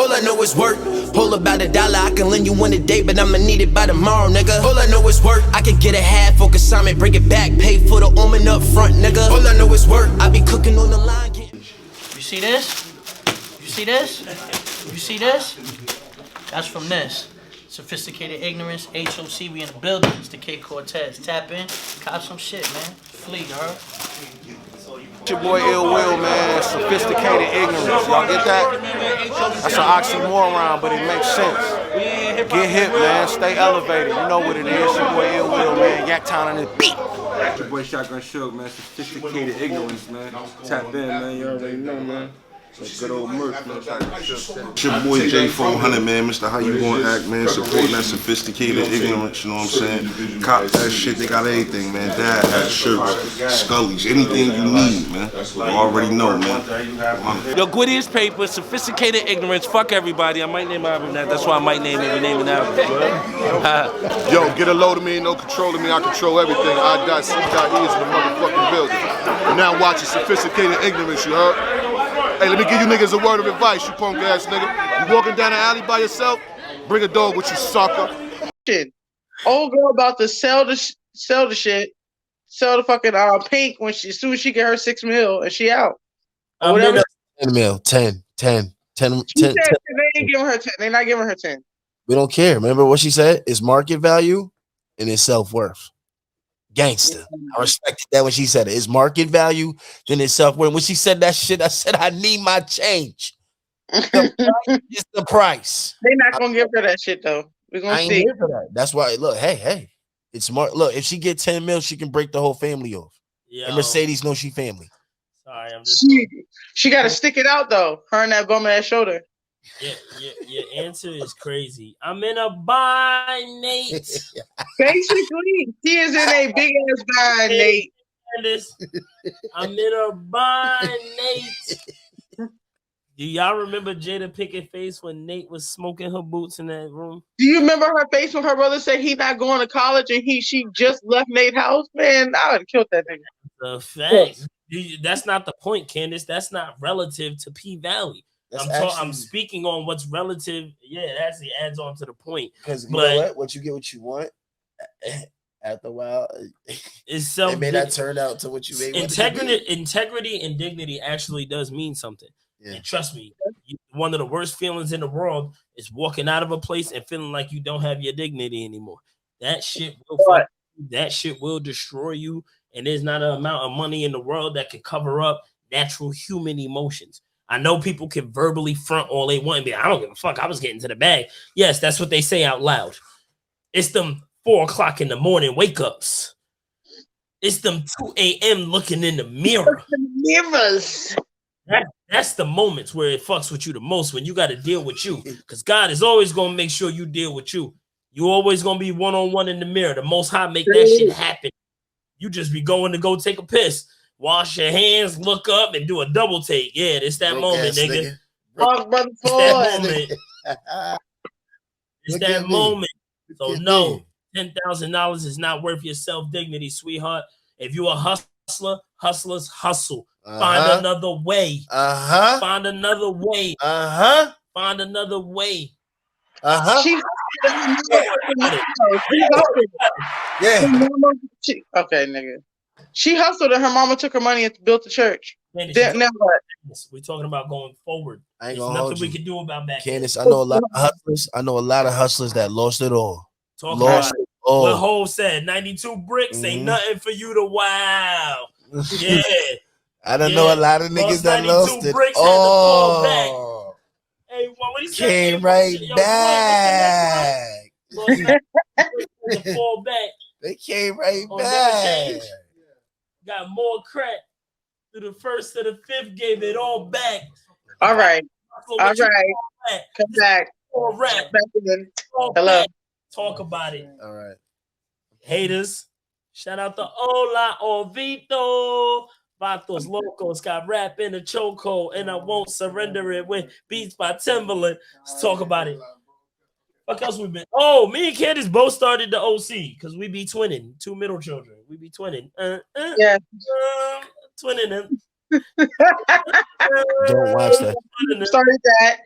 All I know is work. Pull about $1, I can lend you one today, but I'ma need it by tomorrow, nigga. All I know is work. I can get a half for consignment, bring it back, pay for the omen up front, nigga. All I know is work. I be cooking on the line. You see this? You see this? You see this? That's from this. Sophisticated Ignorance, HOC, we in the building. It's the K Cortez. Tap in, cop some shit, man. Flee, girl. It's your boy Ill Will, man. Sophisticated Ignorance. Y'all get that? That's an oxymoron, but it makes sense. Get hip, man. Stay elevated. You know what it is. Your boy Ill Will, man. Yaktown on this beat. Your boy Shotgun Shook, man. Sophisticated Ignorance, man. Tap in, man. You already know, man. Good old Merc, man. It's your boy J400, man. Mr. How You Gonna Act, man. Supporting that sophisticated ignorance, you know what I'm saying? Cop that shit, they got everything, man. Dad has shirts, Scullies, anything you need, man. You already know, man. Yo, Gwitty's paper, Sophisticated Ignorance, fuck everybody. I might name my album that. That's why I might name it. We name it album. Yo, get a load of me, no control of me. I control everything. I.C.E is in the motherfucking building. You're now watching Sophisticated Ignorance, you heard? Hey, let me give you niggas a word of advice, you punk ass nigga. You walking down the alley by yourself, bring a dog with you, sucker. Old girl about to sell the shit, sell the fucking pink when as soon as she get her $6 million and she out. Or whatever. 10 mil, 10. She said they ain't giving her 10. They not giving her 10. We don't care. Remember what she said? It's market value and it's self-worth. Gangster. I respected that when she said it. It's market value, then it's self-worth. When she said that shit, I said, I need my change. The price is the price. They're not gonna give her that shit though. We're gonna see. Here for that. That's why, look, hey, it's smart. Look, if she get 10 mil, she can break the whole family off. Yo. And Mercedes knows she family. Sorry, I'm just. She got to stick it out though. Her and that bum ass shoulder. Your answer is crazy. I'm in a bind, Nate. Basically, he is in a big ass bind, Nate. I'm in a bind, Nate. Do y'all remember Jada Pinkett face when Nate was smoking her boots in that room? Do you remember her face when her brother said he not going to college and she just left Nate's house? Man, I would have killed that nigga. The fact. That's not the point, Candace. That's not relative to P Valley. I'm speaking on what's relative. Yeah, it actually adds on to the point. Because you know what you get what you want. After a while, it may not turn out to what you made. Integrity and dignity actually does mean something. Yeah. And trust me, one of the worst feelings in the world is walking out of a place and feeling like you don't have your dignity anymore. That shit will destroy you. And there's not an amount of money in the world that can cover up natural human emotions. I know people can verbally front all they want and be, I don't give a fuck. I was getting to the bag. Yes, that's what they say out loud. It's them 4 o'clock in the morning wake ups. It's them 2 a.m. looking in the mirror. Mirrors. That's the moments where it fucks with you the most, when you got to deal with you. Because God is always going to make sure you deal with you. You always going to be one-on-one in the mirror. The Most High make that shit happen. You just be going to go take a piss. Wash your hands, look up, and do a double take. Yeah, it's that moment, nigga. It's that moment. It's that moment. So no, $10,000 is not worth your self-dignity, sweetheart. If you're a hustler, hustlers hustle. Find another way. Find another way. Find another way. Okay, nigga. She hustled and her mama took her money and built the church. Candace, now what? We're talking about going forward. There's nothing we can do about that. Candace, I know a lot of hustlers. I know a lot of hustlers that lost it all. Lost it all. What Hov said, 92 bricks ain't nothing for you to wow. Yeah. I don't know a lot of niggas that lost it. Oh, hey, what he said? Came right back. Fall back. They came right back. Got more crack through the first to the fifth, gave it all back. All right. All right. Come back. All right. Hello. Talk about it. All right. Haters. Shout out to Hola Ovito. Vatos Locos got rap in the chokehold, and I won't surrender it with beats by Timberland. Let's talk about it. What else we been? Oh, me and Candace both started the OC because we be twinning. 2 middle children. We be twinning. Yeah. Twinning them. Don't watch that. Started that.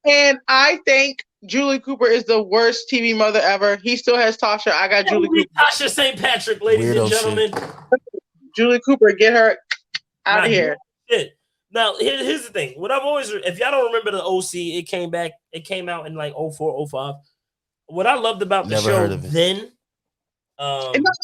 And I think Julie Cooper is the worst TV mother ever. He still has Tasha. I got Julie Cooper. Tasha St. Patrick, ladies Weirdo and gentlemen. Julie Cooper, get her out Nah, of here. Shit. Now, here's the thing. What I've always, if y'all don't remember the OC, it came out in like 04, 05. What I loved about the Never show heard of it. then, It was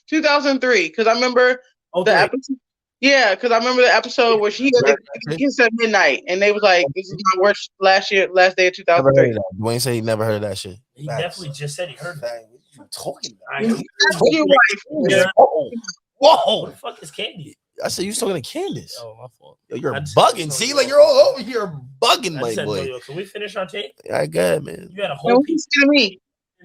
2003, because I remember the episode. Yeah, because I remember the episode where she had to kiss at midnight, and they was like, "This is my worst last day of Never heard 2003." of that. Dwayne said he never heard of that shit. he definitely just said he heard that. What are you talking That's your wife. Yeah. about? Whoa. What the fuck is Candy? I said you was talking to Candace. Oh, my fault. Yo, you're I just- bugging. See, like you're all over here bugging, I my said, boy. yo, can we finish our tape? I got it, man. You had a No, whole he's piece. to me.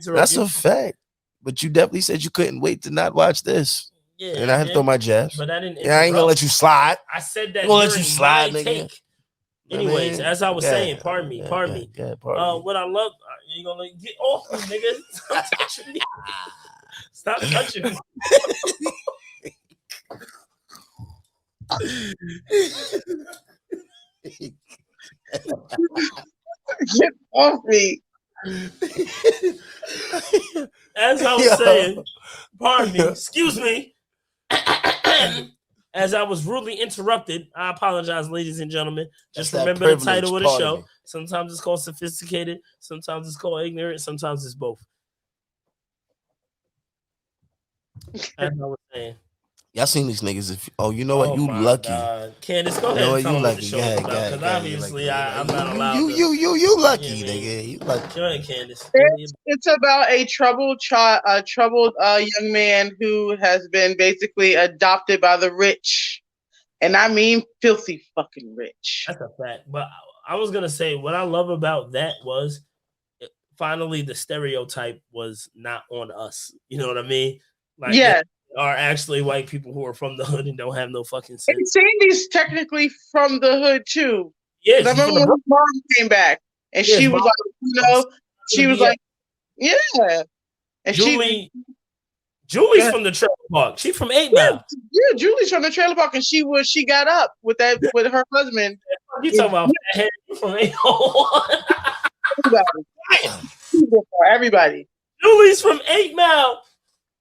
That's a fact. But you definitely said you couldn't wait to not watch this. Yeah, And I had to throw my jabs. But I didn't. Yeah, I ain't gonna let you slide. I said that I'm gonna let during you slide, my nigga. take. Anyways, as I was saying, pardon me. Pardon me. What I love, you gonna get off me, nigga. Stop touching me. Stop touching me. Get off me. As I was saying, pardon me, excuse me. As I was rudely interrupted, I apologize, ladies and gentlemen. Just That's that remember the title of the privilege, show. pardon me. Sometimes it's called sophisticated, sometimes it's called ignorant, sometimes it's both. As I was saying. Y'all seen these niggas? You know what? Oh you my lucky. God. Candace, go You ahead know and what? tell You them what the lucky. show Go is ahead, about, go ahead, because go ahead. obviously lucky. I'm not allowed to. You lucky, Yeah, nigga. You lucky. Go ahead, Candace. It's about a troubled young man who has been basically adopted by the rich, and I mean filthy fucking rich. That's a fact. But I was gonna say what I love about that was finally the stereotype was not on us. You know what I mean? Like, Yeah. there are actually white people who are from the hood and don't have no fucking And sense. Sandy's technically from the hood too. Yeah, 'Cause I she's from remember the when his mom came back, and Yeah, she his was mom- like, she was like, yeah. And Julie's from the trailer park. She's from 8 Mile. Yeah, Julie's from the trailer park, and she got up with her husband. You talking about head from 801? Everybody. Julie's from 8 Mile.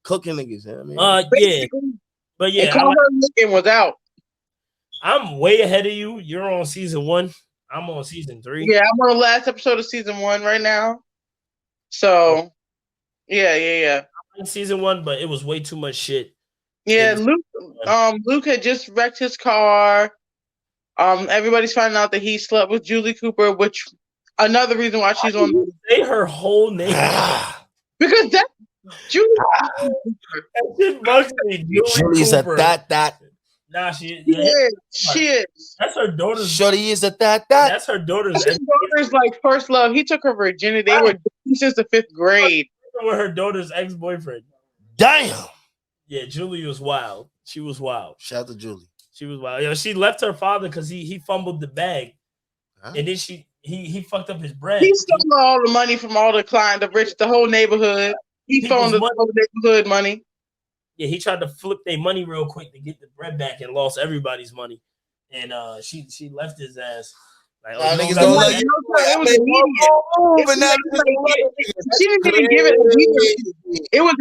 Cooking niggas. You know what I mean? Yeah. But yeah, And Carter Lincoln was out. I'm way ahead of you. You're on season 1. I'm on season 3. Yeah, I'm on the last episode of season 1 right now. So, yeah. I'm in season 1, but it was way too much shit. Yeah, Luke had just wrecked his car. Everybody's finding out that he slept with Julie Cooper, which another reason why she's on. Say her whole name because that Julie. That shit bugs me. Julie's a that. Nah, she is. That's her daughter's. Shorty is a that. That's her daughter's. His daughter's like first love. He took her virginity. They were since the 5th grade. With her daughter's ex-boyfriend. Damn. Yeah, Julie was wild. She was wild. Shout out to Julie. She was wild. Yo, she left her father because he fumbled the bag, and then he fucked up his bread. He stole all the money from all the the whole neighborhood. He phoned the whole neighborhood money. Yeah, he tried to flip their money real quick to get the bread back and lost everybody's money. And she left his ass. Like, niggas don't like you. It was immediate. She didn't even give it immediately. It was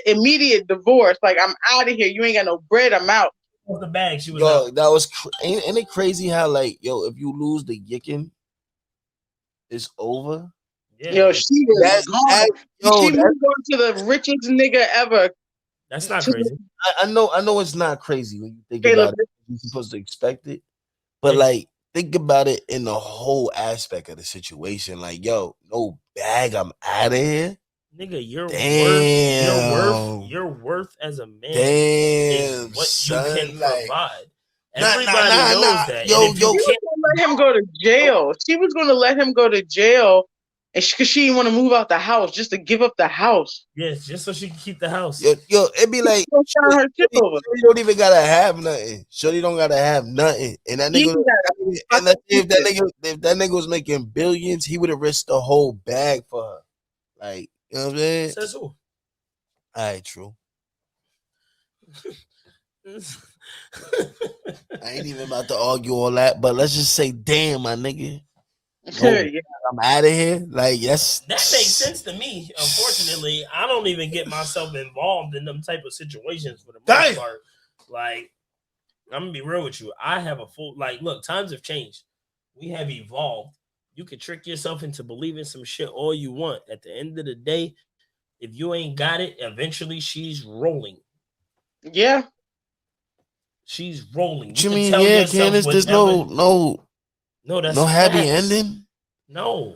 immediate divorce. Like, I'm out of here. You ain't got no bread. I'm out. The bag. She was yo, that was ain't it crazy how like if you lose the yicking, it's over. Yeah. Yo, she was gone. She moved on to the richest nigga ever. That's not crazy. I know it's not crazy when you think about it. You're supposed to expect it, but like think about it in the whole aspect of the situation. Like, yo, no bag, I'm out of here. Nigga, Damn. your worth as a man Damn, is what son, you can like, provide. Nah, Everybody knows that. Yo, She was gonna let him go to jail. She was gonna let him go to jail, and because she didn't want to move out the house, just to give up the house. Yes, just so she can keep the house. Yo, it'd be like Shorty don't even gotta have nothing. Shorty don't gotta have nothing. And that nigga, if that nigga was making billions, he would have risked the whole bag for her. Like, you know what I'm saying? Says who? All right, true. I ain't even about to argue all that, but let's just say, damn, my nigga. Yeah. I'm out of here. Like, yes, That makes sense to me. Unfortunately, I don't even get myself involved in them type of situations for the most part. Like, I'm gonna be real with you. I have a full look, times have changed. We have evolved. You can trick yourself into believing some shit all you want. At the end of the day, if you ain't got it, eventually she's rolling. Yeah. She's rolling. What you mean, yeah, Candace? There's no, that's no happy facts. ending. No.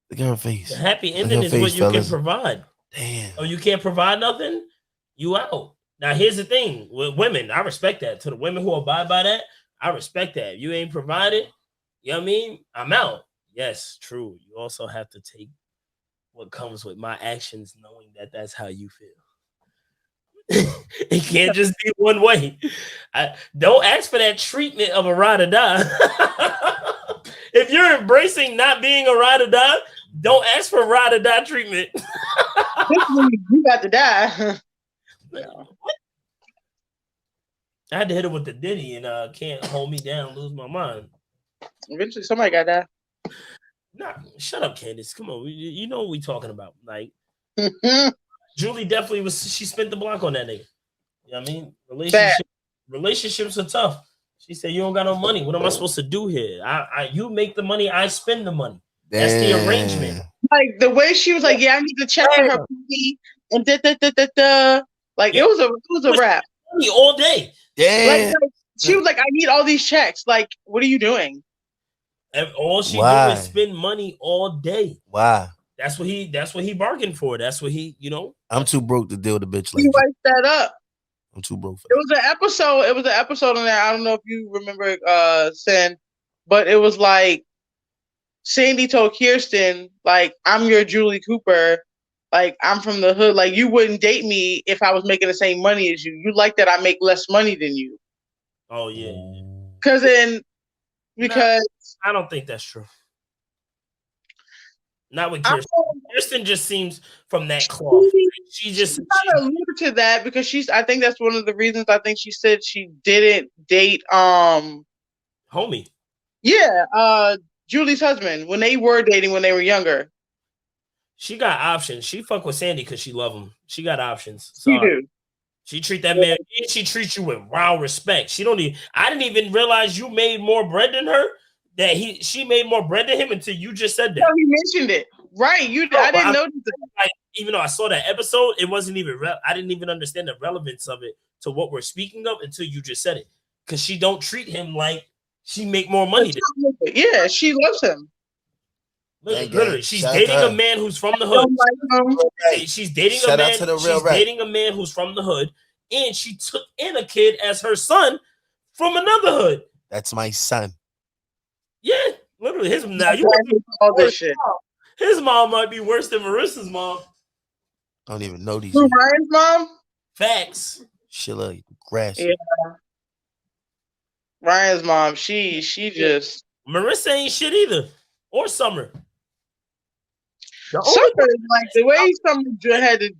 Look at her face. The happy Look at ending her is face, what you fellas. can provide. Damn. Oh, you can't provide nothing? You out. Now, here's the thing with women. I respect that. To the women who abide by that, I respect that. If you ain't provided, you know what I mean? I'm out. Yes, true. You also have to take what comes with my actions, knowing that that's how you feel. It can't just be one way. Don't ask for that treatment of a ride or die. If you're embracing not being a ride or die, don't ask for ride or die treatment. You got to die. I had to hit it with the Diddy and can't hold me down, lose my mind. Eventually, somebody got that. Nah, shut up, Candace. Come on, you know what we talking about. Like, Julie definitely was. She spent the block on that nigga. You know what I mean? Relationships are tough. She said, "You don't got no money. What am I supposed to do here? You make the money, I spend the money. That's the arrangement." Like the way she was like, "Yeah, I need to check on her money," and like it was a wrap. Money all day. Damn. Like, she was like, "I need all these checks." Like, what are you doing? And all she do is spend money all day. Why? That's what he bargained for. That's what he, I'm too broke to deal with a bitch like He you. wiped that up. I'm too broke for It was an episode. It was an episode on there. I don't know if you remember, Sen, but it was like Sandy told Kirsten, like, "I'm your Julie Cooper. Like, I'm from the hood. Like, you wouldn't date me if I was making the same money as you. You like that I make less money than you." Oh yeah. Because I don't think that's true. Not with Kirsten. Kirsten just seems from that cloth. She kind of alluded to that because I think that's one of the reasons I think she said she didn't date homie. Yeah, Julie's husband when they were dating when they were younger. She got options. She fuck with Sandy because she love him. She got options. She do. She treat that man. She treats you with wild respect. She don't even. I didn't even realize you made more bread than her. She made more bread than him until you just said that. No, he mentioned it. Right. I didn't notice that. Like, even though I saw that episode, it wasn't even. I didn't even understand the relevance of it to what we're speaking of until you just said it. Because she don't treat him like she make more money. Yeah, she loves him. Literally, she's dating a man who's from the hood. She's dating a man. She's dating a man who's from the hood, and she took in a kid as her son from another hood. That's my son. Yeah, literally, his mom might be worse than Marissa's mom. I don't even know these. Who, Ryan's mom? Facts. Sheila Grass. Yeah. Ryan's mom. She just. Marissa ain't shit either, or Summer. Summer, like the way Summer had to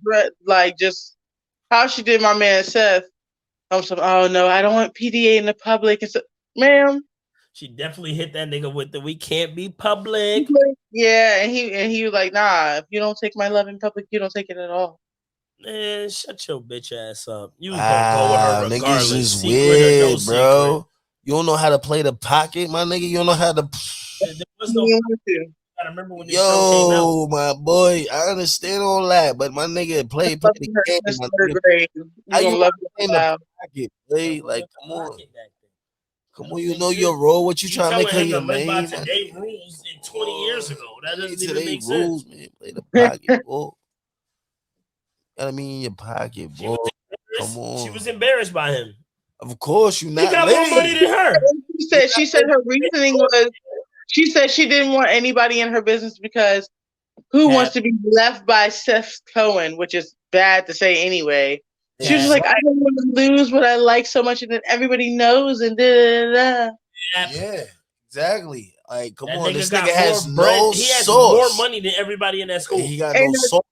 like just how she did my man Seth. Oh no, I don't want PDA in the public. And so, ma'am. She definitely hit that nigga with the "we can't be public." Yeah, and he was like, "Nah, if you don't take my love in public, you don't take it at all." Man, shut your bitch ass up. You was gonna go with her regardless. Niggas is secret weird, or no bro. secret. You don't know how to play the pocket, my nigga. You don't know how to. There was no. I remember when this show came out. My boy, I understand all that, but my nigga play the game. How you love in the pocket, play? Like, come on. Come on, you know your role. What you trying to make her your main? By today rules in 20 years ago. That doesn't even make rules, sense. Man. Play the pocket, boy. Gotta mean in your pocket, boy. Come on. She was embarrassed by him. Of course, you not. He got more money than her. She said her reasoning was. She said she didn't want anybody in her business because who wants to be left by Seth Cohen, which is bad to say anyway. She was like, I don't want to lose what I like so much and that everybody knows and da. Yeah, exactly. Like, come on, this nigga nigga has no bread. He has sauce. more money than everybody in that school. He got no sauce.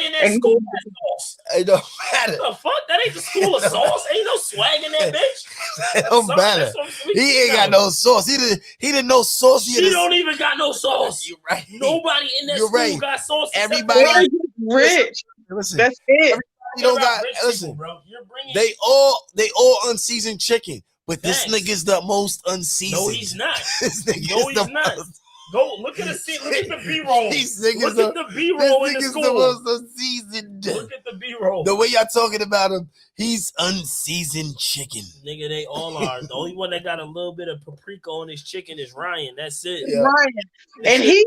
in that And he- school has sauce. It don't matter. What the fuck? That ain't the school of sauce. Ain't no swag in that bitch. It don't Sorry, matter. that's what I'm saying. He ain't got no sauce. He didn't know sauce. She don't even got no sauce. You're right. Nobody in that You're school right. got sauce. except Everybody- for- They're just rich. Listen, That's it. you don't You're got. about rich Listen, people, bro. You're bringing. they all unseasoned chicken, but this Facts. nigga's the most unseasoned. No, he's not. This nigga No, is the he's not. most- Go look at the scene. Look at the B-roll. These niggas Look are- at the This B-roll in the nigga's school. the most unseasoned. Look at the B-roll. The way y'all talking about him, he's unseasoned chicken. Nigga, they all are. The only one that got a little bit of paprika on his chicken is Ryan. That's it. Yeah. Ryan. And he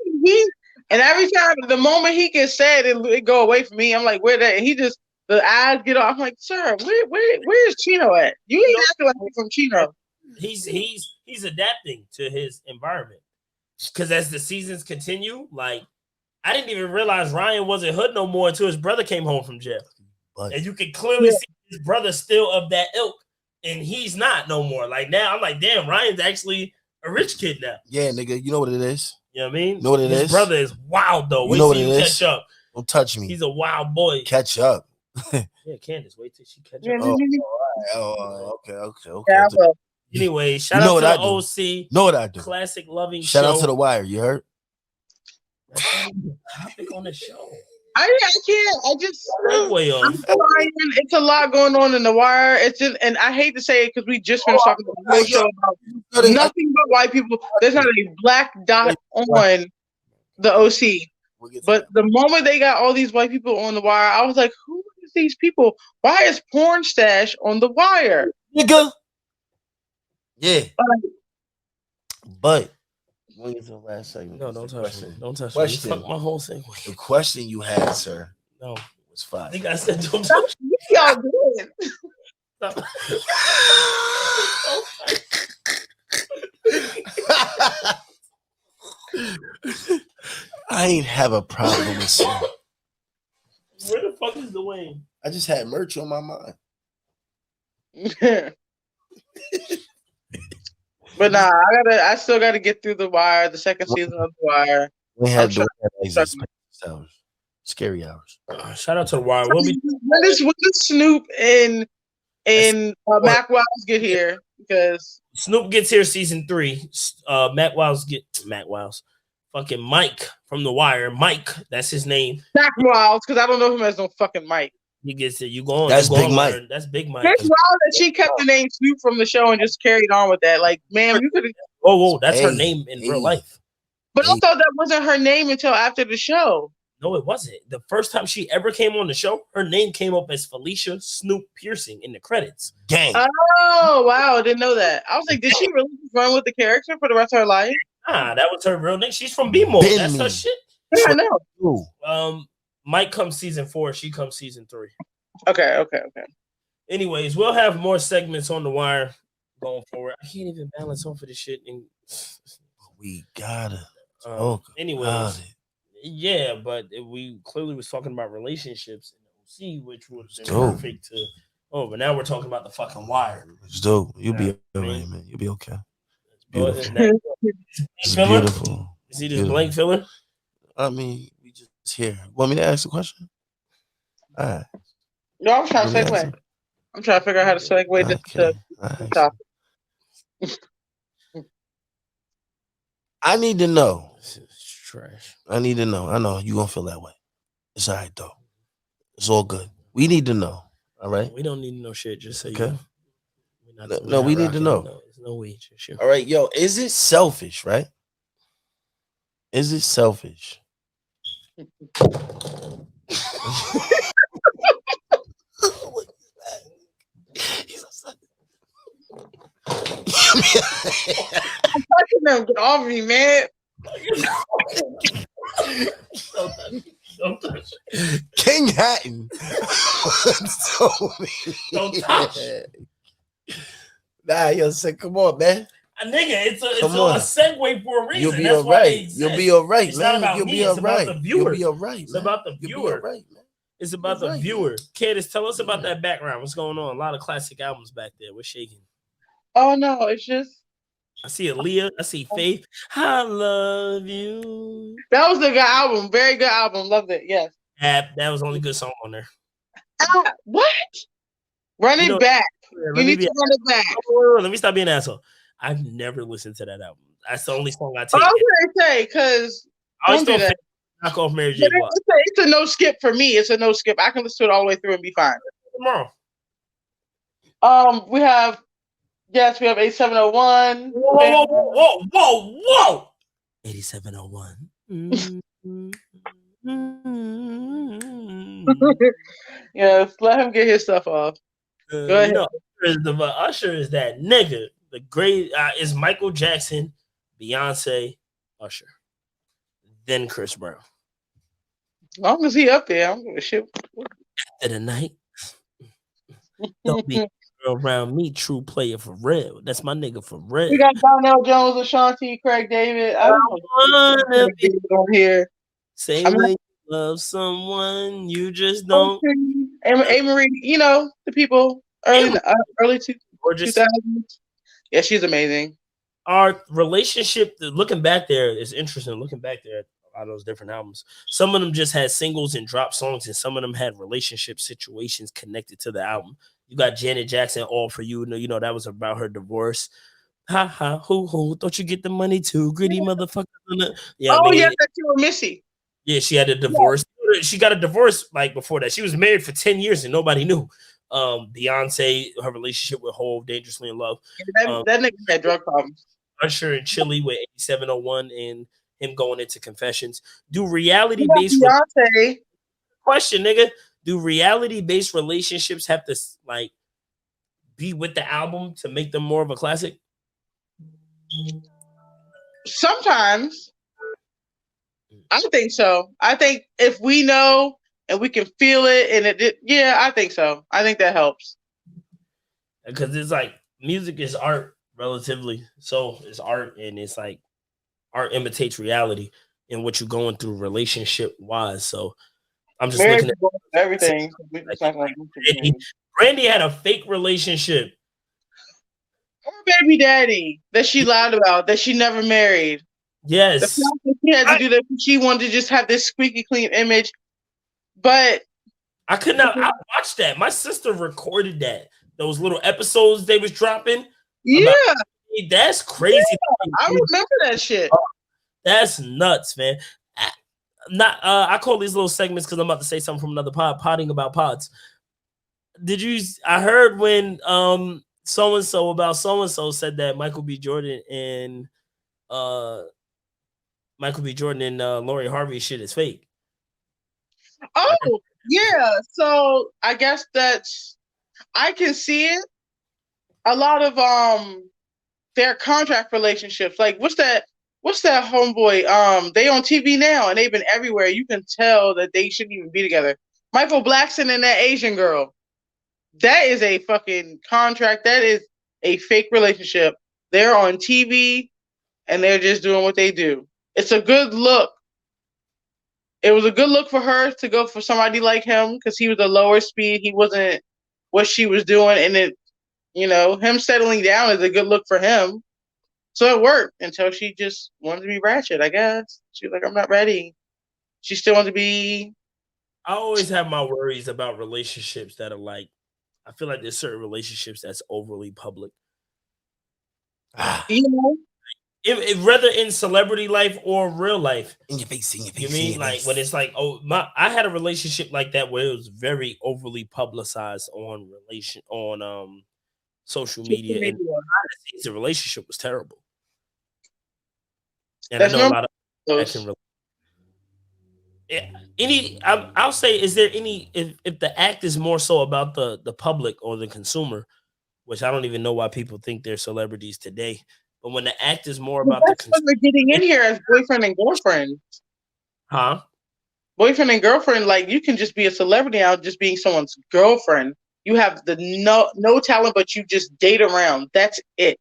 and every time the moment he gets sad, it go away from me. I'm like, where that? He just the eyes get off. I'm like, sir, where's Chino at? You ain't acting like you from Chino. He's adapting to his environment. Because as the seasons continue, like I didn't even realize Ryan wasn't hood no more until his brother came home from jail. But And you can clearly see his brother still of that ilk, and he's not no more. Like now, I'm like, damn, Ryan's actually a rich kid now. yeah, nigga, you know what it is. You know what I mean? Know what it his is? brother is wild though. You Wait know till what you it catch is? up. Don't touch me. He's a wild boy. Catch up. Yeah, Candace, wait till she catch Yeah, up. Oh, okay. yeah, well, Anyway, shout You know out what to I the do. Know what I do? classic loving Shout show. out to the Wire. You heard? topic on the show. I can't. I just Segue on. it's a lot going on in the Wire. It's just, and I hate to say it because we just finished talking about the whole show about nothing but white people. There's not a black dot on the OC. But the moment they got all these white people on the Wire, I was like, who is these people? Why is Porn Stash on the Wire? Nigga. Yeah. But when is the last segment? No, don't touch me. Don't touch Question. me. Fuck my whole segue. The question you had, sir, No. was fire. I think I said don't touch me. What y'all doing? Stop. I ain't have a problem with you. Where the fuck is Dwayne? I just had merch on my mind. But nah, I still gotta get through the Wire, the second season of the Wire. We had I'm the trying- hours. Scary hours. Shout out to the Wire. We'll be When does Snoop and Mac Wiles get here? Because Snoop gets here season 3. Mac Wiles. Fucking Mike from the Wire. Mike, that's his name. Mac Wiles, because I don't know him as no fucking Mike. He gets it. You go on. That's you go Big on Mike. learn. That's Big Mike. It's wild that she kept the name Snoop from the show and just carried on with that. Like, man, you could have. Whoa, that's her Hey, name in hey. real life. But I thought that wasn't her name until after the show. No, it wasn't. The first time she ever came on the show, her name came up as Felicia Snoop Piercing in the credits. Gang. Oh wow, I didn't know that. I was like, did she really run with the character for the rest of her life? Ah, that was her real name. She's from B-Mode. Been That's me. her shit. Yeah, I know. Ooh. Mike comes season 4. She comes season 3. Okay. Anyways, we'll have more segments on the Wire going forward. I can't even balance off of this shit. And, We gotta talk anyways, about it. yeah, but we clearly was talking about relationships in the OC, which would have been dope. perfect to. Oh, but now we're talking about the fucking Wire. It's dope. You'll be Yeah, all man. right, man. You'll be okay. But Beautiful. It's filler? beautiful. You see this Beautiful. blank filler? I mean, we just here. Want me to ask the question? All right. No, I'm trying to Let me segue. ask it. I'm trying to figure out how to segue to Okay. All the right. topic. I need to know. This is trash. I need to know. I know you gonna feel that way. It's all right though. It's all good. We need to know. All right. We don't need to know shit. Just say Okay. we're No, we need to rocking. know. No, there's no way. Just you. All right, yo. Is it selfish, right? Is it selfish? Touching them, get off me, man. Don't touch it. King Hatton told me. Don't touch. Nah, yo, say, come on, man. Nigga, it's a Come a on. segue for a reason. You'll be That's all why they right. exist. You'll be all right, It's not man. about You'll me, be it's all about right. the You'll viewer. be all right. It's man. about the You'll be viewer. all right, man. It's about the Right. viewer. Candace, tell us about that background. What's going on? A lot of classic albums back there. We're shaking. Oh no, it's just I see Aaliyah. I see Faith. I love you. that was a good album, very good album. Loved it. Yes. That was the only good song on there. What? Run You it know, back. let You me need be- to run it back. Let me stop being an asshole. I've never listened to that album. That's the only song I I take. was gonna say because I always don't do don't that. knock off Mary J. But Blige. it's a no skip for me. It's a no skip. I can listen to it all the way through and be fine. Tomorrow. We have 8701. Whoa. 8701. Yes, let him get his stuff off. Go ahead. You know, Usher is that nigga. The great is Michael Jackson, Beyonce, Usher, then Chris Brown. As long as he up there, I'm gonna shit. At the night, don't be around me, true player for real. That's my nigga for real. We got Donnell Jones, Ashanti, Craig David. I don't know on here. Say I'm when you love someone, you just don't. A. Marie, you know the people early 2000s. Yeah, she's amazing. Our relationship, looking back there, is interesting. Looking back there at a lot of those different albums, some of them just had singles and drop songs, and some of them had relationship situations connected to the album. You got Janet Jackson, All For You. You know that was about her divorce. Ha ha, hoo, don't you get the money too, greedy motherfucker? Yeah, yes, that's you and Missy. Yeah, she had a divorce. Yeah. She got a divorce like before that. She was married for 10 years and nobody knew. Beyonce, her relationship with Hove, Dangerously in Love. That nigga had drug problems. Usher in Chile with 8701 and him going into Confessions. Do reality-based question, nigga? Do reality-based relationships have to like be with the album to make them more of a classic? Sometimes. I think so. I think if we know and we can feel it, and yeah, I think so. I think that helps. Because it's like music is art, relatively. So it's art, and it's like art imitates reality and what you're going through relationship wise. So I'm just looking at everything. Brandy had a fake relationship. Her baby daddy that she lied about, that she never married. Yes. She had to do that. She wanted to just have this squeaky clean image. But I could not. I watched that. My sister recorded that. Those little episodes they was dropping. Yeah. That's crazy. Yeah, I remember that shit. That's nuts, man. I call these little segments because I'm about to say something from another pod, potting about pods. I heard when so-and-so about so-and-so said that Michael B. Jordan and Lori Harvey shit is fake. Oh, yeah. So I guess I can see it. A lot of their contract relationships. Like what's that homeboy? They on TV now and they've been everywhere. You can tell that they shouldn't even be together. Michael Blackson and that Asian girl. That is a fucking contract. That is a fake relationship. They're on TV and they're just doing what they do. It's a good look. It was a good look for her to go for somebody like him because he was a lower speed. He wasn't what she was doing. And him settling down is a good look for him. So it worked until she just wanted to be ratchet, I guess. She was like, I'm not ready. She still wants to be. I always have my worries about relationships that are like, I feel like there's certain relationships that's overly public. If whether in celebrity life or real life, in your face, you mean like when it's like, I had a relationship like that where it was very overly publicized on social media, and the relationship was terrible. And I know a lot of that can I'll say, is there any if the act is more so about the public or the consumer, which I don't even know why people think they're celebrities today. But when the act is more about the consumer, we're getting in here as boyfriend and girlfriend. Huh? Boyfriend and girlfriend, like you can just be a celebrity out just being someone's girlfriend. You have the no talent, but you just date around. That's it.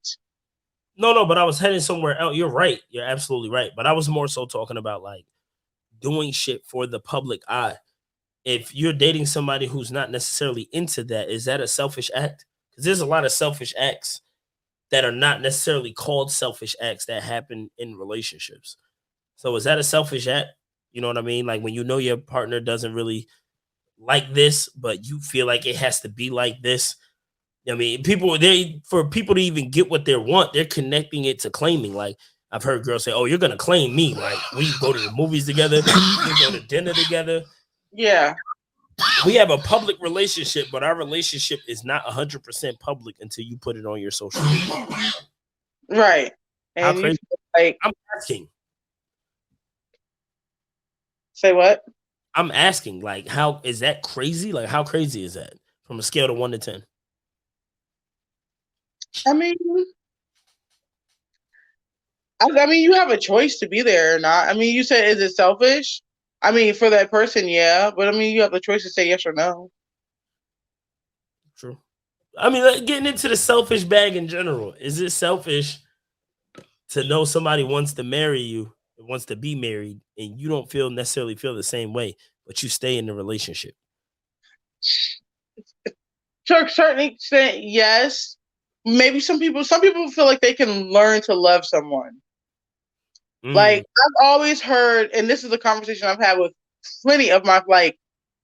No, but I was heading somewhere else. You're right. You're absolutely right. But I was more so talking about like doing shit for the public eye. If you're dating somebody who's not necessarily into that, is that a selfish act? Because there's a lot of selfish acts that are not necessarily called selfish acts that happen in relationships. So is that a selfish act? You know what I mean? Like when you know your partner doesn't really like this, but you feel like it has to be like this. I mean, for people to even get what they want, they're connecting it to claiming. Like I've heard girls say, "Oh, you're gonna claim me." Like we go to the movies together, we go to dinner together. Yeah. We have a public relationship, but our relationship is not 100% public until you put it on your social media. Right. How And you crazy? feel like, I'm asking. say what? I'm asking, like, how is that crazy? Like, how crazy is that from a scale of 1 to 10? I mean, I mean, you have a choice to be there or not. I mean, you said, is it selfish? I mean, for that person, yeah. But I mean, you have the choice to say yes or no. True. I mean, like, getting into the selfish bag in general, is it selfish to know somebody wants to marry you, wants to be married, and you don't necessarily feel the same way, but you stay in the relationship? To a certain extent, yes. Maybe some people feel like they can learn to love someone. Like I've always heard, and this is a conversation I've had with plenty of my like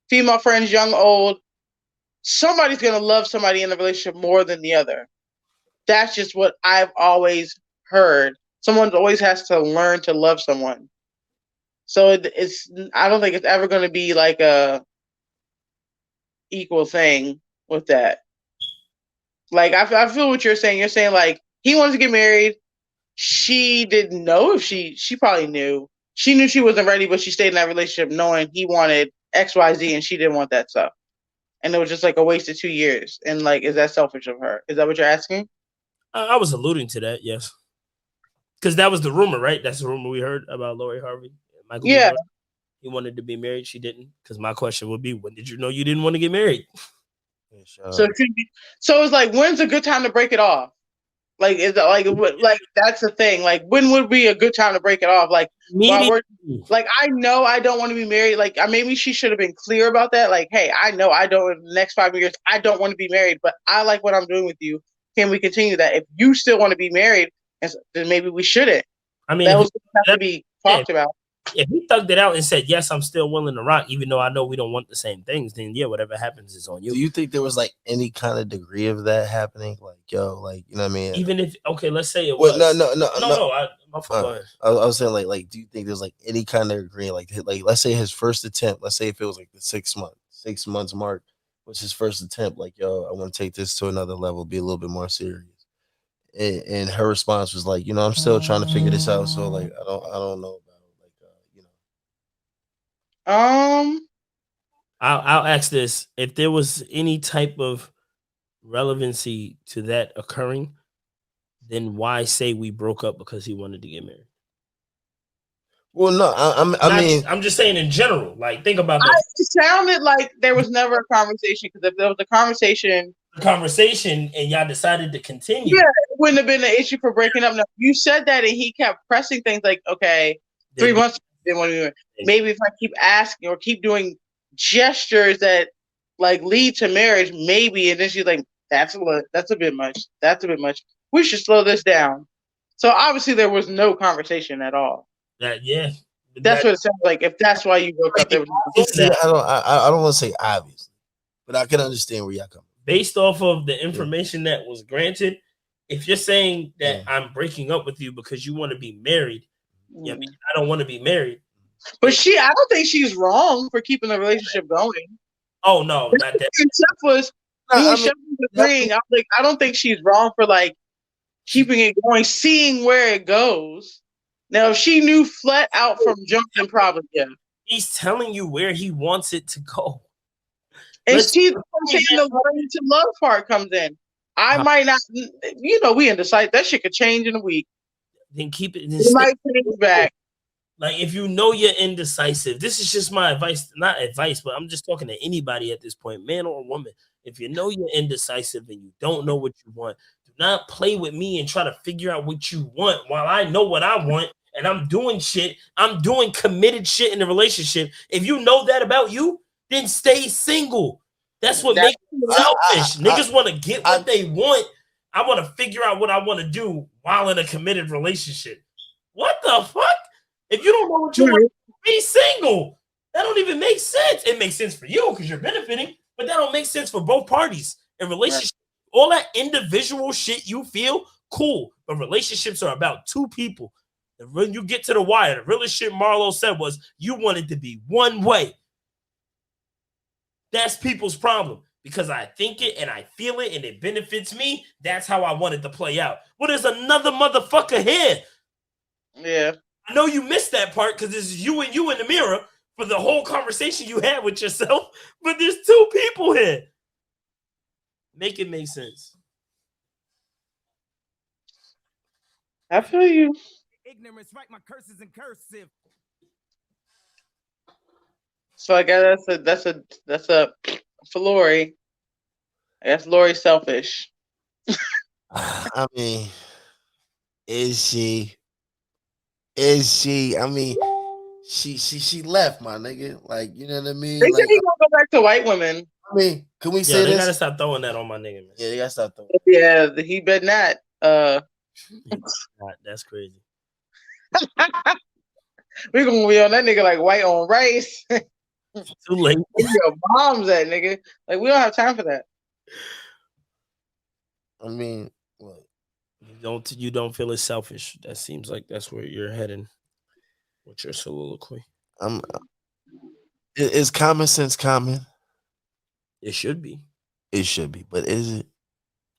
female friends, young, old. Somebody's gonna love somebody in a relationship more than the other. That's just what I've always heard. Someone always has to learn to love someone. So it's I don't think it's ever going to be like a equal thing with that. Like I feel what you're saying. You're saying like he wants to get married. She didn't know if she probably knew. She knew she wasn't ready, but she stayed in that relationship knowing he wanted XYZ and she didn't want that stuff. And it was just like a waste of 2 years. And like, is that selfish of her? Is that what you're asking? I was alluding to that, yes. Because that was the rumor, right? That's the rumor we heard about Lori Harvey. Michael Yeah. B. He wanted to be married. She didn't. Because my question would be, when did you know you didn't want to get married? So it's like, when's a good time to break it off? Like, is it like that's the thing. Like, when would be a good time to break it off? Like, while we're, like, I know I don't want to be married. Like, maybe she should have been clear about that. Like, hey, I know I don't. In the next 5 years, I don't want to be married, but I like what I'm doing with you. Can we continue that? If you still want to be married, then maybe we shouldn't. I mean, that was have to be talked about. If he thugged it out and said, yes, I'm still willing to rock, even though I know we don't want the same things, then yeah, whatever happens is on you. Do you think there was like any kind of degree of that happening? Like, yo, like, you know what I mean? Even if, okay, let's say it was. No. I was saying, like, do you think there's like any kind of degree, like, let's say his first attempt, let's say if it was like the 6 months mark was his first attempt, like, yo, I want to take this to another level, be a little bit more serious. And her response was like, you know, I'm still trying to figure this out. So like, I don't know. I'll ask this: if there was any type of relevancy to that occurring, then why say we broke up because he wanted to get married? Well, no, I'm just saying in general. Like, think about that. It sounded like there was never a conversation, because if there was a conversation, and y'all decided to continue, yeah, it wouldn't have been an issue for breaking up. Now, you said that, and he kept pressing things like, okay, 3 months. Maybe if I keep asking or keep doing gestures that like lead to marriage, maybe. And then she's like, that's a bit much. That's a bit much. We should slow this down. So obviously there was no conversation at all. That's what it sounds like. If that's why you broke up, I don't want to say obvious, but I can understand where y'all come. Based off of the information that was granted, if you're saying that I'm breaking up with you because you want to be married, I don't want to be married. But I don't think she's wrong for keeping the relationship going. Oh no, not that. Chef was agreeing. I was like, I don't think she's wrong for like keeping it going, seeing where it goes. Now, if she knew flat out from jump, then probably yeah. He's telling you where he wants it to go. And she's saying the learning to love part comes in. I might not, we indecisive. That shit could change in a week. Then keep it. It might change back. Like, if you know you're indecisive, this is just my advice, not advice, but I'm just talking to anybody at this point, man or woman. If you know you're indecisive and you don't know what you want, do not play with me and try to figure out what you want while I know what I want and I'm doing shit. I'm doing committed shit in the relationship. If you know that about you, then stay single. That's what makes you selfish. Niggas want to get what they want. I want to figure out what I want to do while in a committed relationship. What the fuck? If you don't know what you want, Be single. That don't even make sense. It makes sense for you because you're benefiting, but that don't make sense for both parties. In relationship, all that individual shit you feel, cool. But relationships are about two people. And when you get to the wire, the realest shit Marlo said was you wanted to be one way. That's people's problem. Because I think it and I feel it and it benefits me. That's how I want it to play out. Well, there's another motherfucker here. Yeah. I know you missed that part because it's you and you in the mirror for the whole conversation you had with yourself. But there's two people here. Make it make sense. I feel you. Ignorance, write my curses in cursive. So I guess that's a for Lori. I guess Lori's selfish. I mean, is she? I mean, she left, my nigga. Like, you know what I mean? They Like, said he gonna go back to white women. I mean, can we Yeah, say they this? gotta stop throwing that on my nigga, man. Yeah, they gotta stop throwing. Yeah, he better not. That's crazy. We gonna be on that nigga like white on rice. Too late. Where your mom's at, nigga? Like, we don't have time for that. I mean, what? You don't feel it's selfish. That seems like that's where you're heading with your soliloquy. Is common sense common? It should be. It should be, but is it?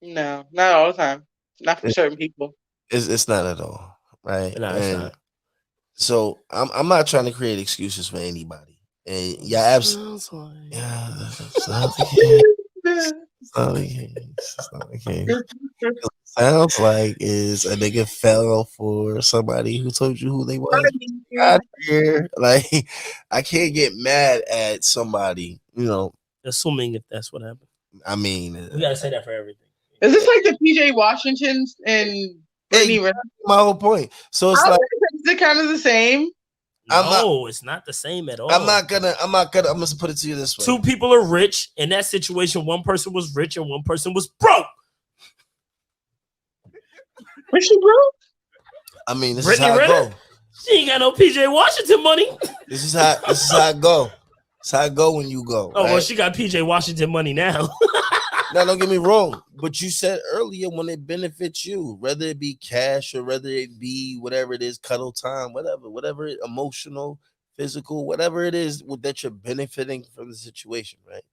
No, not all the time. Not for certain people. It's not at all, right? No, it's And not. so I'm not trying to create excuses for anybody. And yeah, absolutely. Yeah, that's not the case. It's not the case. It's not the case. It sounds like is a nigga fell for somebody who told you who they was. Out here, like I can't get mad at somebody, you know. Assuming if that's what happened. I mean, We gotta say that for everything. Is this like the PJ Washingtons and Brittany Renner? My whole point. So it's like, is it kind of the same? No, it's not the same at all. I'm gonna put it to you this way. Two people are rich. In that situation, one person was rich and one person was broke. Was she broke? I mean, this Brittany is how it Renner? go. She ain't got no PJ Washington money. This is how it go. It's how it go when you go. Oh, well, right? she got PJ Washington money now. Now, don't get me wrong, but you said earlier when it benefits you, whether it be cash or whether it be whatever it is, cuddle time, whatever emotional, physical, whatever it is that you're benefiting from the situation, right?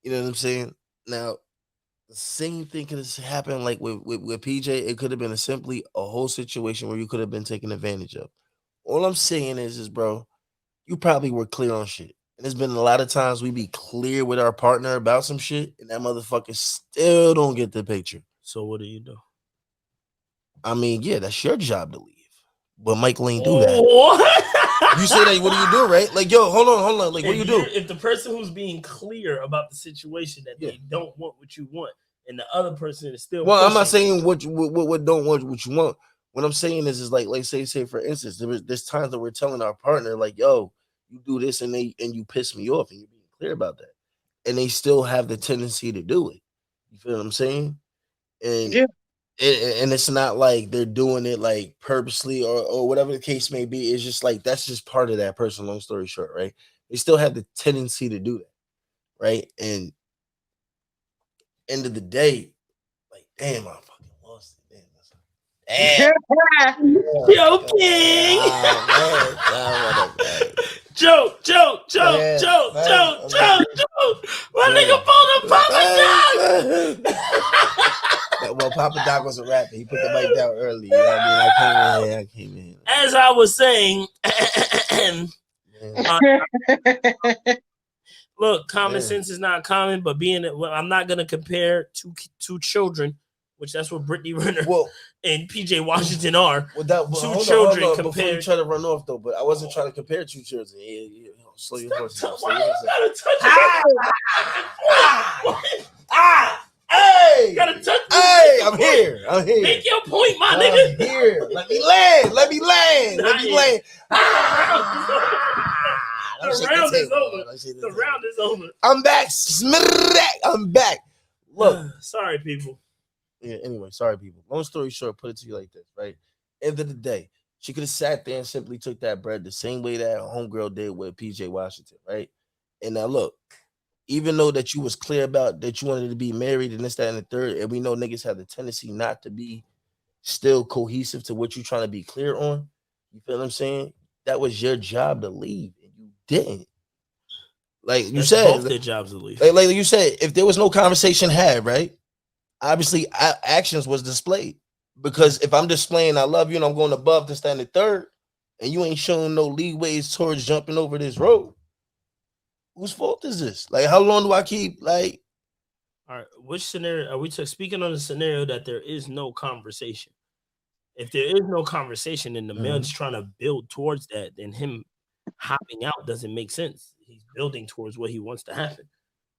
You know what I'm saying? Now, the same thing could have happened like with PJ. It could have been simply a whole situation where you could have been taken advantage of. All I'm saying is bro, you probably were clear on shit. And there's been a lot of times we be clear with our partner about some shit, and that motherfucker still don't get the picture. So what do you do? I mean, yeah, that's your job to leave. But Michael ain't do that. What? You say that, what do you do, right? Like, yo, hold on. Like, what do you do? If the person who's being clear about the situation that they don't want what you want, and the other person is still Well, I'm not pushing, saying what don't want what you want. What I'm saying is like say for instance, there's times that we're telling our partner, like, yo, you do this and you piss me off, and you're being clear about that. And they still have the tendency to do it. You feel what I'm saying? And and it's not like they're doing it like purposely or whatever the case may be. It's just like that's just part of that person, long story short, right? They still have the tendency to do that, right? And end of the day, like, damn, I fucking lost it. Damn. Joking. Joke. My nigga pulled a Papa Doc. Well, Papa Doc was a rapper. He put the mic down early. You know what I mean? I came in. As I was saying, look, common sense is not common, but I'm not gonna compare two children, which that's what Brittany Renner and PJ Washington are. Two children hold on, compared. before you try to run off though, but I wasn't trying to compare two children. Yeah, slow your horses. Why you gotta touch it? Hey! You gotta touch it. Hey! I'm here. Make your point, my I'm nigga. here. Let me land. The round is over. The round is over. I'm back. I'm back. Look. Sorry, people. Yeah, anyway, sorry, people. Long story short, put it to you like this, right? End of the day, She could have sat there and simply took that bread the same way that homegirl did with PJ Washington, right? And now look, even though that you was clear about that you wanted to be married and this, that, and the third, and we know niggas have the tendency not to be still cohesive to what you're trying to be clear on. You feel what I'm saying? That was your job to leave, and you didn't. Like you That's said, both their jobs to leave. like you said, if there was no conversation had, right? Obviously, actions was displayed. Because if I'm displaying I love you and I'm going above the standard third, and you ain't showing no leeways towards jumping over this road, whose fault is this? Like, how long do I keep like? All right, which scenario are we speaking on the scenario that there is no conversation? If there is no conversation and the male is trying to build towards that, then him hopping out doesn't make sense. He's building towards what he wants to happen.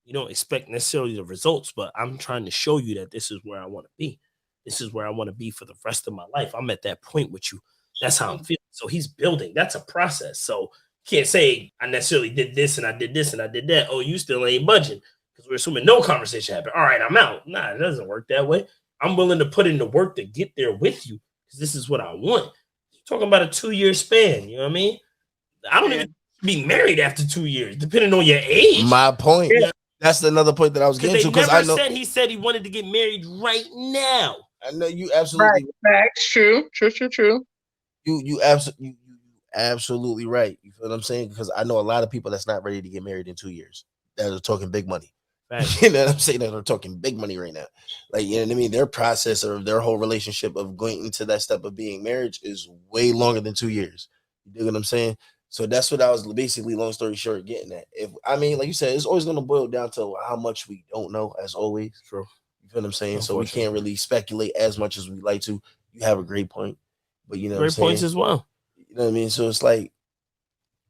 You don't expect necessarily the results, but I'm trying to show you that this is where I want to be. This is where I want to be for the rest of my life. I'm at that point with you. That's how I'm feeling. So he's building. That's a process. So can't say I necessarily did this and I did this and I did that. Oh, you still ain't budging because we're assuming no conversation happened. All right, I'm out. Nah, it doesn't work that way. I'm willing to put in the work to get there with you because this is what I want. You're talking about a 2-year span. You know what I mean? I don't even be married after 2 years, depending on your age. My point. Yeah. That's another point that I was getting to because I know he said he wanted to get married right now. I know you absolutely right. True. You absolutely right. You feel what I'm saying? Because I know a lot of people that's not ready to get married in 2 years that are talking big money. Right. You know what I'm saying? That are talking big money right now. Like, you know what I mean? Their process or their whole relationship of going into that step of being marriage is way longer than 2 years. You dig what I'm saying? So that's what I was basically, long story short, getting at. If I mean, like you said, it's always going to boil down to how much we don't know, as always. True. You feel what I'm saying? So we can't really speculate as much as we like to. You have a great point, but you know, great points as well. You know what I mean? So it's like,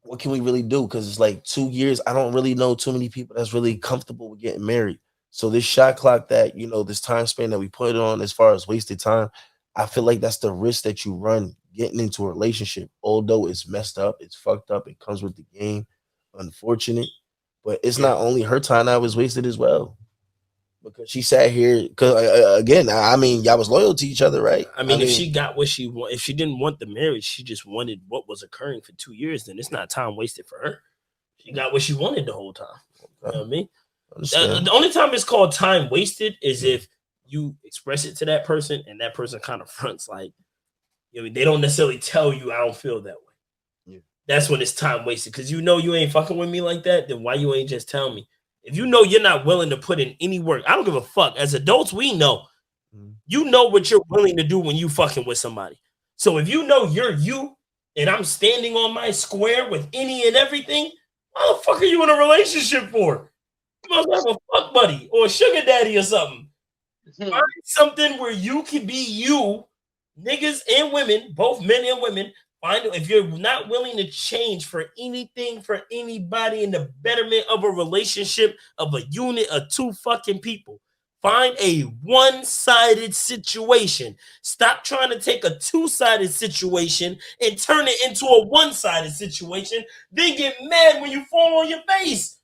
what can we really do? Because it's like 2 years. I don't really know too many people that's really comfortable with getting married. So this shot clock that, you know, this time span that we put on as far as wasted time, I feel like that's the risk that you run getting into a relationship. Although it's messed up, it's fucked up, it comes with the game. Unfortunate. But it's not only her time that was wasted as well. Because she sat here, because again, I mean, y'all was loyal to each other, right? I mean, if she got what she wanted, if she didn't want the marriage, she just wanted what was occurring for 2 years, then it's not time wasted for her. She got what she wanted the whole time. You know what I mean? The only time it's called time wasted is if you express it to that person and that person kind of fronts like, you know, they don't necessarily tell you I don't feel that way. Yeah. That's when it's time wasted. Because you know you ain't fucking with me like that, then why you ain't just tell me? If you know you're not willing to put in any work, I don't give a fuck. As adults, we know. You know what you're willing to do when you fucking with somebody. So if you know you're you and I'm standing on my square with any and everything, what the fuck are you in a relationship for? You must have a fuck buddy or a sugar daddy or something. Find something where you can be you, niggas and women, both men and women. Find if you're not willing to change for anything, for anybody in the betterment of a relationship, of a unit of two fucking people. Find a one-sided situation. Stop trying to take a two-sided situation and turn it into a one-sided situation. Then get mad when you fall on your face.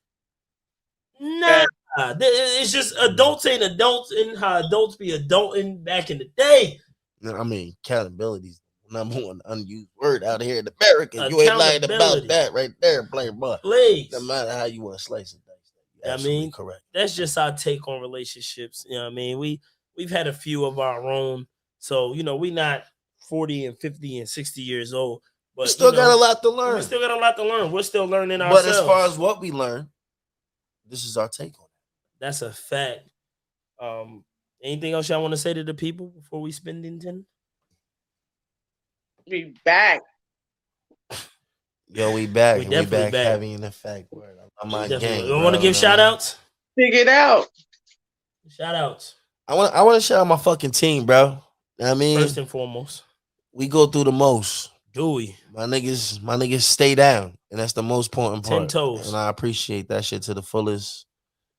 Nah, it's just adults ain't adults and how adults be adulting back in the day. I mean, accountability is the number one unused word out here in America. You ain't lying about that right there, player boy. Please. No matter how you want to slice it. I mean, correct. That's just our take on relationships. You know what I mean? We've had a few of our own. So, you know, we not 40 and 50 and 60 years old. But we still got a lot to learn. We still got a lot to learn. We're still learning ourselves. But as far as what we learn, this is our take on it. That's a fact. Anything else y'all want to say to the people before we spend in 10? We back. Yo, we back. We back having an effect. I'm my gang. You want to give shout outs? Figure it out. Shout outs. I want to shout out my fucking team, bro. You know what I mean? First and foremost. We go through the most. Do we? My niggas stay down. And that's the most important part. 10 toes. And I appreciate that shit to the fullest.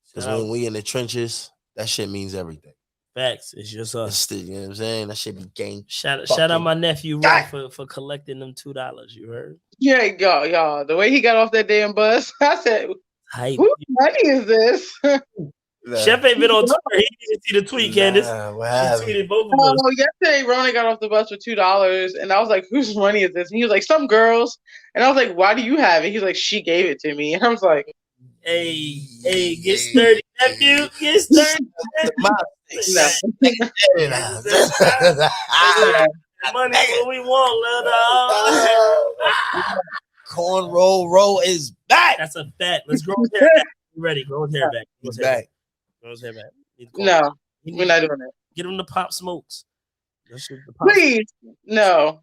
Because when we in the trenches, that shit means everything. Facts. It's just us. You know what I'm saying? That shit be gang. Shout out my nephew Ron for collecting them $2. You heard? Yeah, y'all. The way he got off that damn bus, I said, "Whose money is this?" Chef ain't been on Twitter. He didn't see the tweet, Candace. What He happened? tweeted both of us. Oh, yesterday Ronan got off the bus for $2, and I was like, "Whose money is this?" And he was like, "Some girls." And I was like, "Why do you have it?" He's like, "She gave it to me." And I was like, Hey, get sturdy, nephew. Get sturdy. Money what we want, little. Cornrow roll is back. That's a fact. Let's grow his hair back. You ready? Grow his hair back. He's back. Grow his hair back. "No, we're not doing that. Get him to Pop Smokes. Pop Please, no."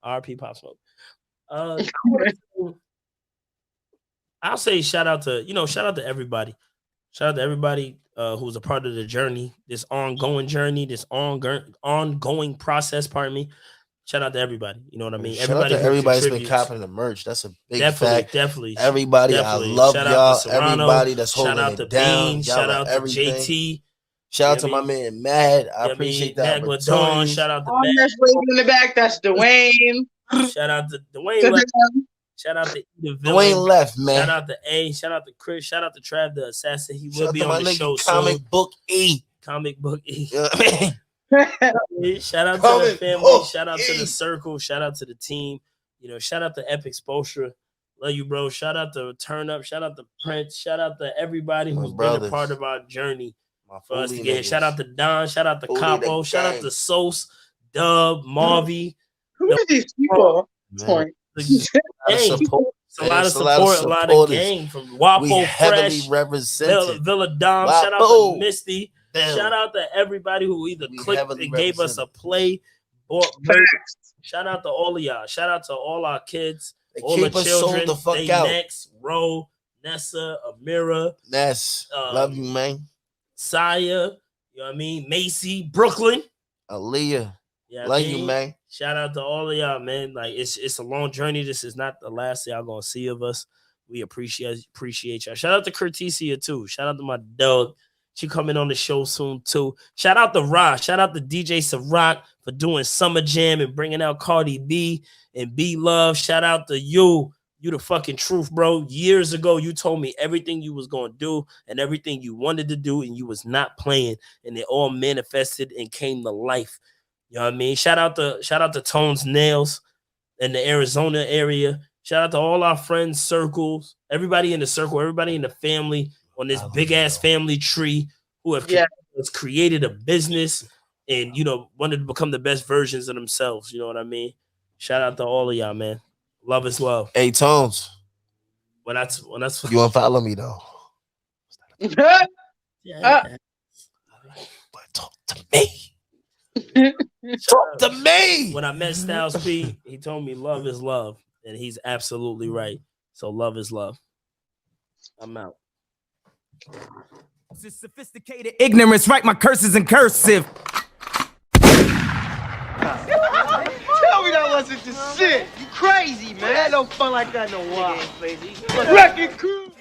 RP Pop Smoke. I'll say shout out to everybody. Shout out to everybody who's a part of the journey, this ongoing journey, this ongoing process. Pardon me. Shout out to everybody. You know what I mean? Shout out to who everybody's been contributes. copping the merch. That's a big Definitely, fact. definitely. Everybody, Definitely. I love Shout out y'all. to Serrano. Everybody that's Shout holding out it to down. Bean. Y'all Shout are out to everything. JT. Shout out to my man Mad. I appreciate that. Dawn. Shout out to Oh, Matt. that's waving in the back. That's Dwayne. Shout out to Dwayne. Shout out to the villain. Dwayne left, man. Shout out to A. Shout out to Chris. Shout out to Trav the Assassin. He Shout will out be to my on the nigga show Comic soon. Book E. Comic Book E. Yeah. Shout out to Comic the family. Book Shout out to E. the circle. Shout out to the team. You know, shout out to Epic Spolstra. Love you, bro. Shout out to Turn Up. Shout out to Prince. Shout out to everybody My who's been brothers. a part of our journey for us to Foley get here. niggas. Shout out to Don. Shout out to Foley Capo. the Shout out gang. to Sos, Dub, Marvy. Who are these people? Man. Point. The gang. Support. It's a lot of It's support, a lot of supporters. gang from Wapo We heavily Fresh, represented. Villa Dom. Shout out Wapo. to Misty. Damn. Shout out to everybody who either We clicked heavily and gave us a play. Bought merch. Shout out to all of y'all. Shout out to all our kids, They all keep the us sold children. the fuck They out. Next, Ro, Nessa, Amira, Ness, love you, man. Saya, you know what I mean? Macy, Brooklyn. Aaliyah, Yeah, love you, man. Shout out to all of y'all, man. Like it's a long journey. This is not the last y'all gonna see of us. We appreciate y'all. Shout out to Curtisia too. Shout out to my dog. She coming on the show soon too. Shout out to Ra. Shout out to DJ Ciroc for doing Summer Jam and bringing out Cardi B and B Love. Shout out to you. You the fucking truth, bro. Years ago, you told me everything you was gonna do and everything you wanted to do, and you was not playing, and it all manifested and came to life. You know what I mean? Shout out to Tones Nails in the Arizona area. Shout out to all our friends, circles, everybody in the circle, everybody in the family on this big ass family tree who have has created a business and wanted to become the best versions of themselves. You know what I mean? Shout out to all of y'all, man. Love is love. Hey, Tones. When that's You want to follow me though? yeah. But talk to me. Talk to me. When I met Styles P, he told me love is love, and he's absolutely right. So love is love. I'm out. Just sophisticated ignorance, write my curses in cursive. Tell me that wasn't the shit. You crazy, man. Ain't no fun like that no more. Wrecking crew.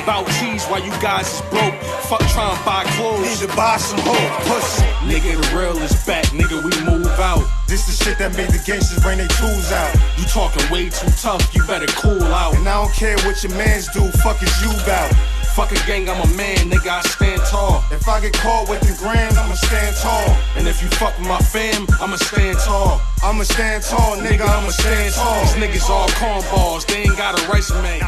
About cheese while you guys is broke. Fuck trying to buy clothes. Need to buy some hope. Pussy. Nigga, the real is back. Nigga, we move out. This the shit that made the gangsters bring their tools out. You talking way too tough. You better cool out. And I don't care what your mans do. Fuck is you bout. Fuck a gang, I'm a man, nigga, I stand tall. If I get caught with the grams, I'ma stand tall. And if you fuck with my fam, I'ma stand tall. I'ma stand tall, nigga, I'ma stand tall. These niggas all cornballs, they ain't got a resume.